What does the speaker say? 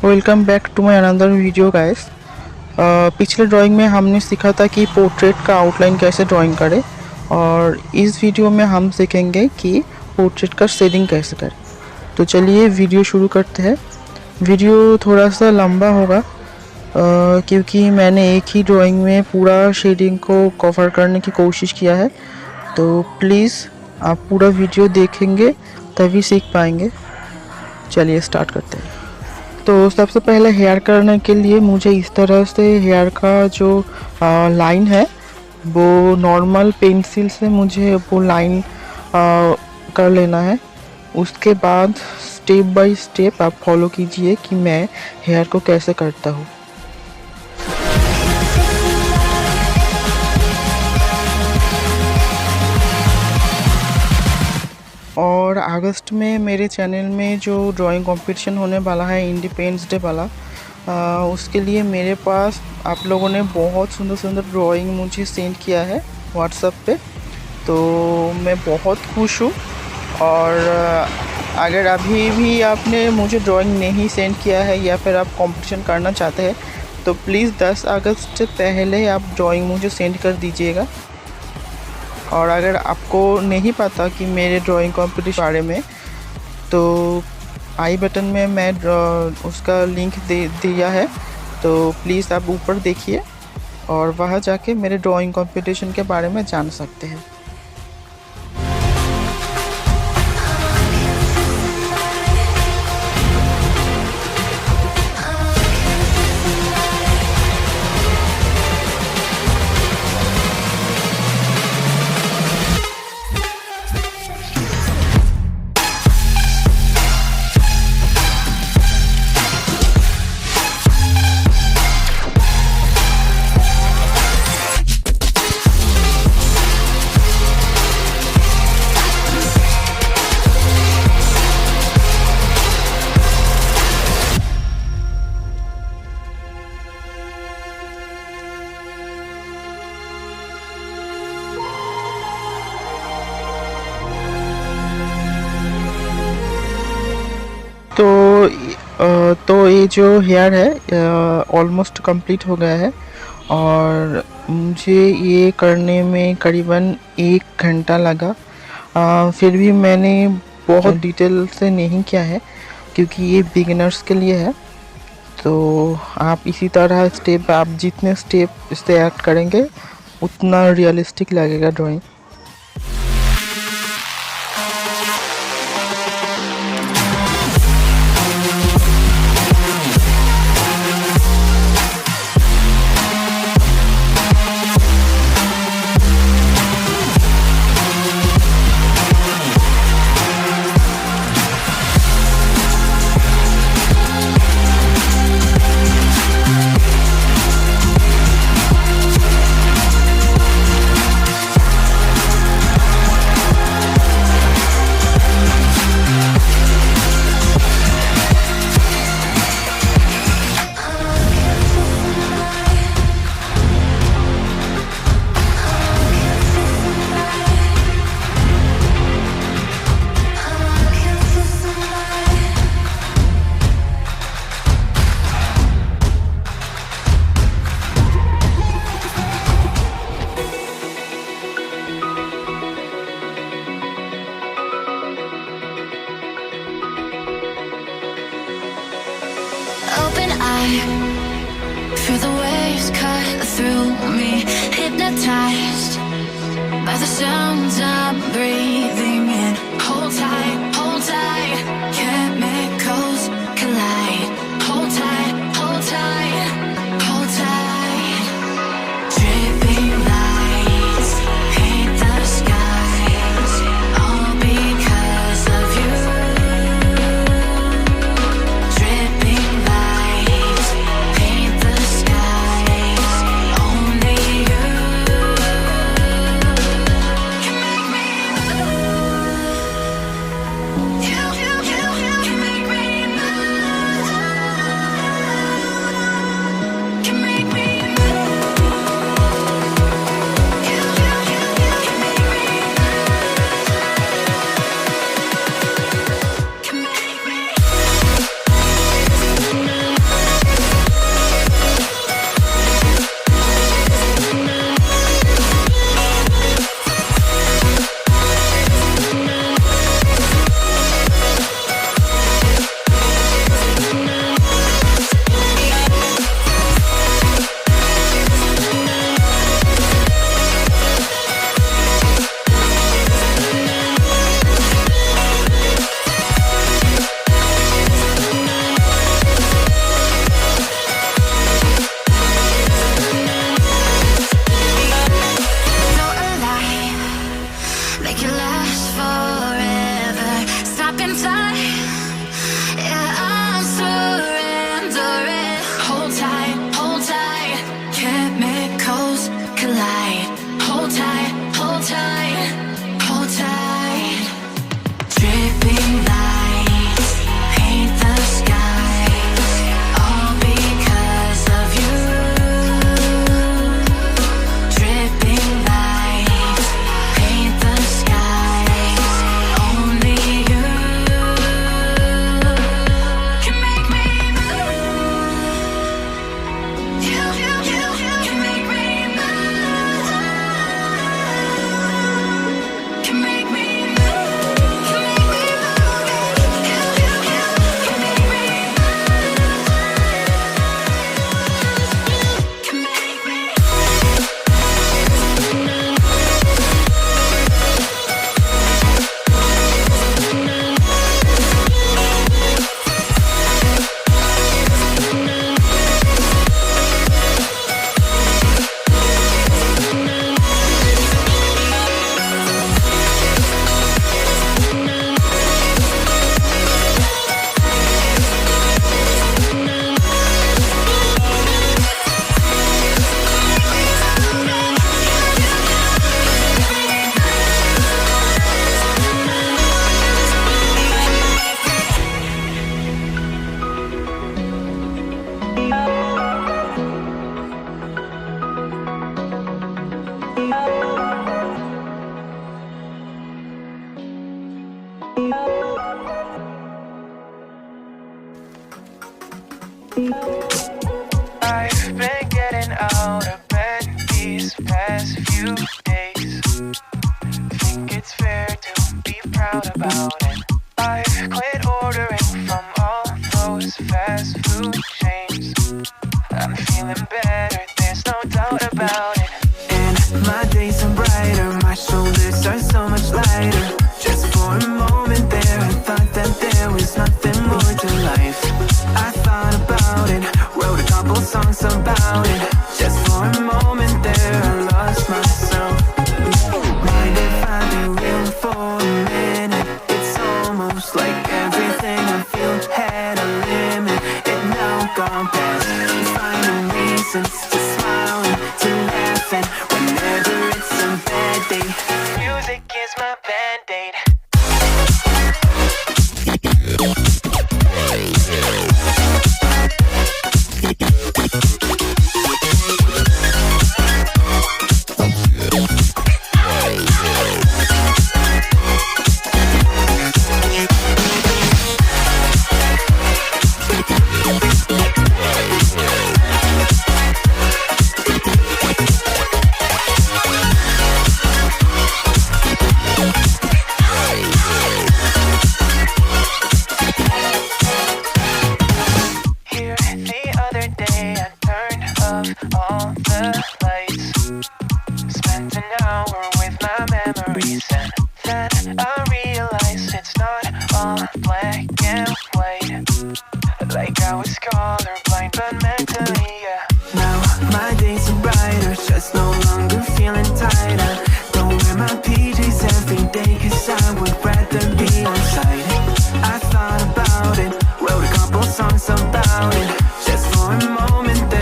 Welcome back to my another video guys. पिछले drawing में हमने सीखा था कि पोर्ट्रेट का आउटलाइन कैसे ड्राइंग करें, और इस वीडियो में हम सीखेंगे कि पोर्ट्रेट का शेडिंग कैसे करें। तो चलिए वीडियो शुरू करते हैं। वीडियो थोड़ा सा लंबा होगा क्योंकि मैंने एक ही ड्राइंग में पूरा शेडिंग को कवर करने की कोशिश किया है। तो प्लीज़ आप पूरा वीडियो देखेंगे तभी सीख पाएंगे। चलिए स्टार्ट करते हैं। तो सबसे पहले हेयर करने के लिए मुझे इस तरह से हेयर का जो लाइन है वो नॉर्मल पेंसिल से मुझे वो लाइन कर लेना है। उसके बाद स्टेप बाय स्टेप आप फॉलो कीजिए कि मैं हेयर को कैसे करता हूँ। और अगस्त में मेरे चैनल में जो ड्राइंग कंपटीशन होने वाला है इंडिपेंडेंस डे वाला, उसके लिए मेरे पास आप लोगों ने बहुत सुंदर सुंदर ड्राइंग मुझे सेंड किया है व्हाट्सएप पे। तो मैं बहुत खुश हूँ। और अगर अभी भी आपने मुझे ड्राइंग नहीं सेंड किया है या फिर आप कंपटीशन करना चाहते हैं तो प्लीज़ 10 अगस्त से पहले आप ड्राइंग मुझे सेंड कर दीजिएगा। और अगर आपको नहीं पता कि मेरे ड्राइंग कंपटीशन बारे में, तो आई बटन में मैं उसका लिंक दे दिया है, तो प्लीज़ आप ऊपर देखिए और वहाँ जाके मेरे ड्राइंग कंपटीशन के बारे में जान सकते हैं। तो ये जो हेयर है ऑलमोस्ट कंप्लीट हो गया है, और मुझे ये करने में करीबन 1 घंटा लगा। फिर भी मैंने बहुत डिटेल से नहीं किया है क्योंकि ये बिगिनर्स के लिए है। तो आप इसी तरह स्टेप, आप जितने स्टेप इससे ऐड करेंगे उतना रियलिस्टिक लगेगा drawing. Feel the waves cut through me, hypnotized by the sounds I'm breathing in. Hold tight, chemicals collide. Hold tight, hold tight, hold tight. Dripping lights paint the skies, all because of you. Dripping lights paint the skies, only you can make me. You I've been getting out of bed these past few days. Think it's fair to be proud about it. I've quit ordering from all those fast food chains. I'm feeling better, there's no doubt about it. And my days are brighter, my shoulders are so much lighter. Just for a moment there, I thought that there was nothing more to life. I thought about it, wrote a couple songs about it. Just for a moment there, I lost myself. Mind if I be real for a minute? It's almost like everything I feel had a limit. It now gone past, finding reasons to smile and to laugh. And whenever it's a bad day, music is my band-aid. All the lights, spent an hour with my memories, and then I realized it's not all black and white. Like I was colorblind, but mentally, yeah. Now my days are brighter, just no longer feeling tired.